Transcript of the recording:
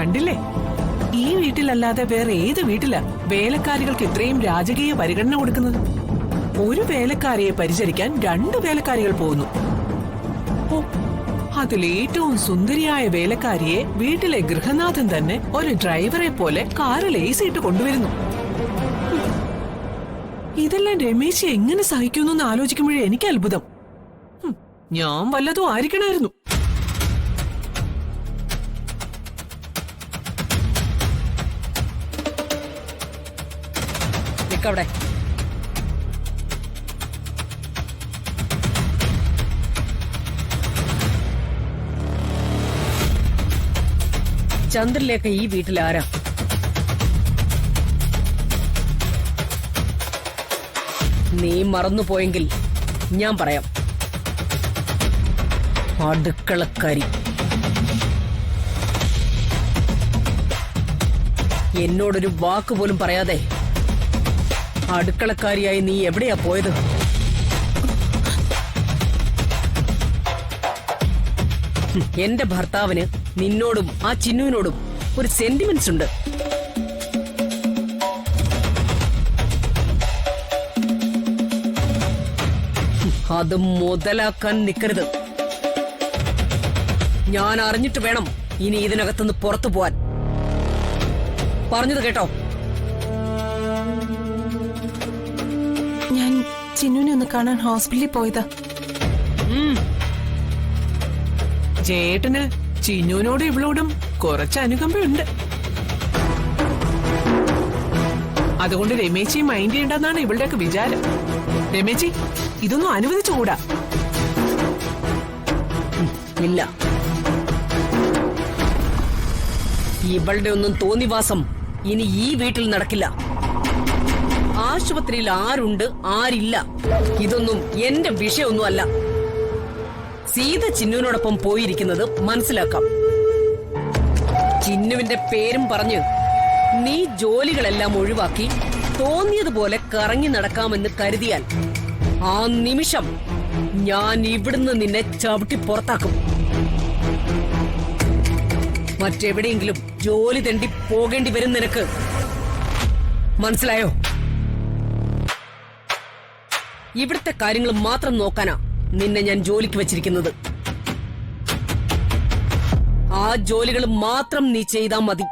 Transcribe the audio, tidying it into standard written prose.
കണ്ടില്ലേ, ഈ വീട്ടിലല്ലാതെ വേറെ ഏത് വീട്ടിലാ വേലക്കാരികൾക്ക് ഇത്രയും രാജകീയ പരിഗണന കൊടുക്കുന്നത്? ഒരു വേലക്കാരിയെ പരിചരിക്കാൻ 2 വേലക്കാരികൾ പോകുന്നു. ഓ, അതിലേറ്റവും സുന്ദരിയായ വേലക്കാരിയെ വീട്ടിലെ ഗൃഹനാഥൻ തന്നെ ഒരു ഡ്രൈവറെ പോലെ കാറിൽ AC ഇട്ട് കൊണ്ടുവരുന്നു. ഇതെല്ലാം രമേശ് എങ്ങനെ സഹിക്കുന്നു എന്ന് ആലോചിക്കുമ്പോഴേ എനിക്ക് അത്ഭുതം. ഞാൻ വല്ലതും ആയിരിക്കണമായിരുന്നു. അവിടെ ചന്ദ്രലേഖ ഈ വീട്ടിൽ ആരാ? നീ മറന്നുപോയെങ്കിൽ ഞാൻ പറയാം. അടുക്കളക്കാരി. എന്നോടൊരു വാക്കുപോലും പറയാതെ അടുക്കളക്കാരിയായി നീ എവിടെയാ പോയത്? എന്റെ ഭർത്താവിന് നിന്നോടും ആ ചിന്നുവിനോടും ഒരു സെന്റിമെന്റ്സ് ഉണ്ട്. അത് മുതലാക്കാൻ നിൽക്കരുത്. ഞാൻ അറിഞ്ഞിട്ട് വേണം ഇനി ഇതിനകത്തുനിന്ന് പുറത്തു പോവാൻ. പറഞ്ഞത് കേട്ടോ? ഞാൻ ചിന്നുവിനെ ഒന്ന് കാണാൻ ഹോസ്പിറ്റലിൽ പോയതാ. ചേട്ടന് ചിന്നുവിനോടും ഇവളോടും കുറച്ച് അനുകമ്പയുണ്ട്. അതുകൊണ്ട് രമേശി മൈൻഡ് ചെയ്യണ്ടെന്നാണ് ഇവളുടെയൊക്കെ വിചാരം. രമേശി, ഇതൊന്നും അനുവദിച്ചുകൂടാ. ഇല്ല, ഇവളുടെ ഒന്നും തോന്നിവാസം ഇനി ഈ വീട്ടിൽ നടക്കില്ല. ആശുപത്രിയിൽ ആരുണ്ട് ആരില്ല ഇതൊന്നും എന്റെ വിഷയമൊന്നും അല്ല. സീത ചിന്നുവിനോടൊപ്പം പോയിരിക്കുന്നത് മനസ്സിലാക്കാം. ചിന്നുവിന്റെ പേരും പറഞ്ഞ് നീ ജോലികളെല്ലാം ഒഴിവാക്കി തോന്നിയതുപോലെ കറങ്ങി നടക്കാമെന്ന് കരുതിയാൽ ആ നിമിഷം ഞാൻ ഇവിടുന്ന് നിന്നെ ചവിട്ടി പുറത്താക്കും. മറ്റെവിടെയെങ്കിലും ജോലി തെണ്ടി പോകേണ്ടി വരും നിനക്ക്. മനസ്സിലായോ? ഇവിടുത്തെ കാര്യങ്ങൾ മാത്രം നോക്കാനാ നിന്നെ ഞാൻ ജോലിക്ക് വെച്ചിരിക്കുന്നത്. ആ ജോലികൾ മാത്രം നീ ചെയ്താൽ മതി.